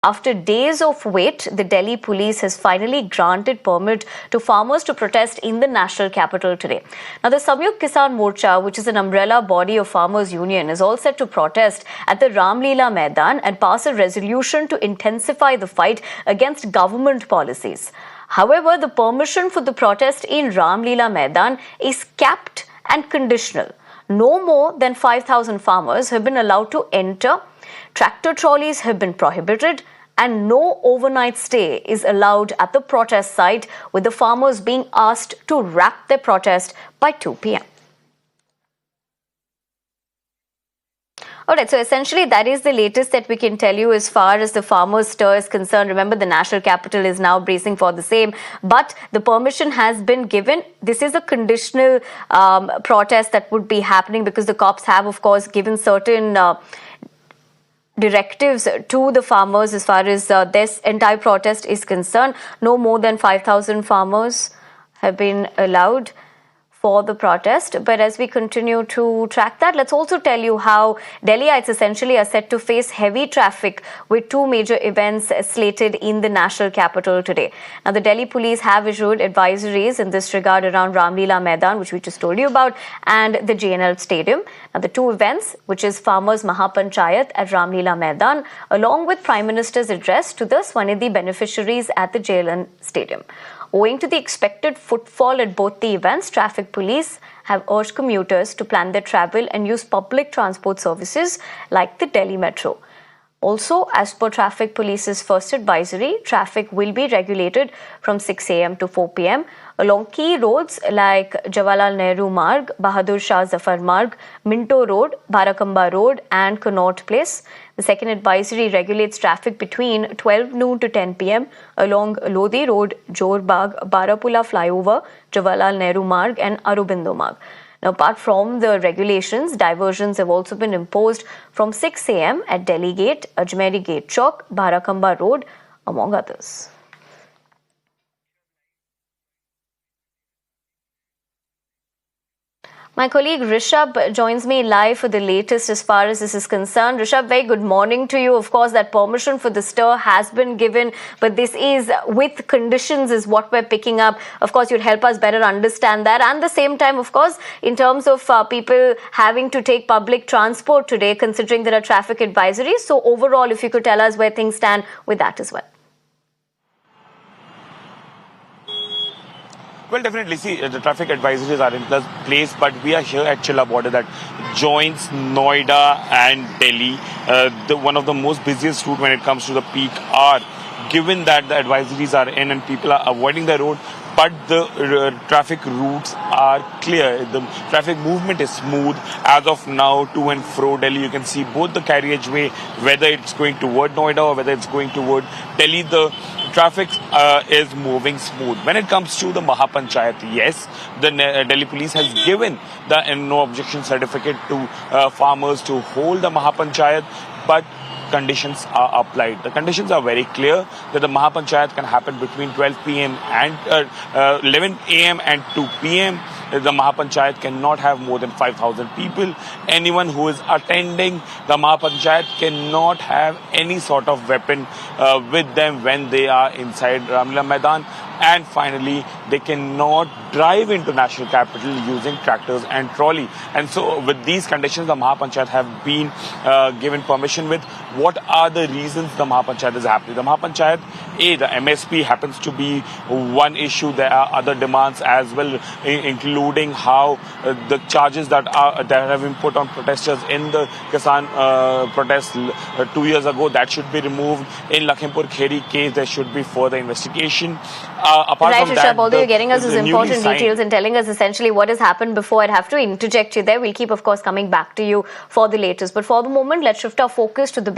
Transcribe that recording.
After days of wait, the Delhi police has finally granted permit to farmers to protest in the national capital today. Now, the Samyukta Kisan Morcha, which is an umbrella body of farmers' union, is all set to protest at the Ramlila Maidan and pass a resolution to intensify the fight against government policies. However, the permission for the protest in Ramlila Maidan is capped and conditional. No more than 5,000 farmers have been allowed to enter. Tractor trolleys have been prohibited and no overnight stay is allowed at the protest site, with the farmers being asked to wrap their protest by 2 p.m. Alright, so essentially that is the latest that we can tell you as far as the farmers' stir is concerned. Remember, the national capital is now bracing for the same, but the permission has been given. This is a conditional protest that would be happening because the cops have, of course, given certain directives to the farmers as far as this entire protest is concerned. No more than 5,000 farmers have been allowed for the protest. But as we continue to track that, let's also tell you how Delhiites essentially are set to face heavy traffic with two major events slated in the national capital today. Now, the Delhi police have issued advisories in this regard around Ramlila Maidan, which we just told you about, and the JNL Stadium. Now, the two events, which is Farmers Mahapanchayat at Ramlila Maidan, along with Prime Minister's address to the Swanidhi beneficiaries at the JNL Stadium. Owing to the expected footfall at both the events, traffic police have urged commuters to plan their travel and use public transport services like the Delhi Metro. Also, as per traffic police's first advisory, traffic will be regulated from 6 a.m. to 4 p.m. along key roads like Jawaharlal Nehru Marg, Bahadur Shah Zafar Marg, Minto Road, Barakamba Road and Connaught Place. The second advisory regulates traffic between 12 noon to 10 p.m. along Lodi Road, Jor Bagh, Barapula Flyover, Jawaharlal Nehru Marg and Aurobindo Marg. Now, apart from the regulations, diversions have also been imposed from 6 a.m. at Delhi Gate, Ajmeri Gate Chowk, Barakamba Road, among others. My colleague Rishabh joins me live for the latest as far as this is concerned. Rishabh, very good morning to you. Of course, that permission for the stir has been given, but this is with conditions is what we're picking up. Of course, you'd help us better understand that. And at the same time, of course, in terms of people having to take public transport today, considering there are traffic advisories. So overall, if you could tell us where things stand with that as well. Well, definitely. See, the traffic advisories are in place, but we are here at Chilla border that joins Noida and Delhi, one of the most busiest route when it comes to the peak hour. Given that the advisories are in and people are avoiding the road, but the traffic routes are clear. The traffic movement is smooth as of now to and fro Delhi. You can see both the carriageway, whether it's going toward Noida or whether it's going toward Delhi. The traffic is moving smooth. When it comes to the Mahapanchayat, yes, the Delhi police has given the no objection certificate to farmers to hold the Mahapanchayat, but conditions are applied. The conditions are very clear that the Mahapanchayat can happen between 12 p.m. and 11 a.m. and 2 p.m. The Mahapanchayat cannot have more than 5,000 people. Anyone who is attending the Mahapanchayat cannot have any sort of weapon with them when they are inside Ramlila Maidan. And finally, they cannot drive into national capital using tractors and trolley. And so with these conditions, the Mahapanchayat have been given permission with. What are the reasons the Mahapanchayat is happening? The Mahapanchayat, the MSP happens to be one issue. There are other demands as well, including how the charges that have been put on protesters in the Kisan protest 2 years ago, that should be removed. In Lakhimpur Kheri case, there should be further investigation. Apart right, from Rishabh, that, although you're getting us those important details and telling us essentially what has happened before, I'd have to interject you there. We'll keep, of course, coming back to you for the latest. But for the moment, let's shift our focus to the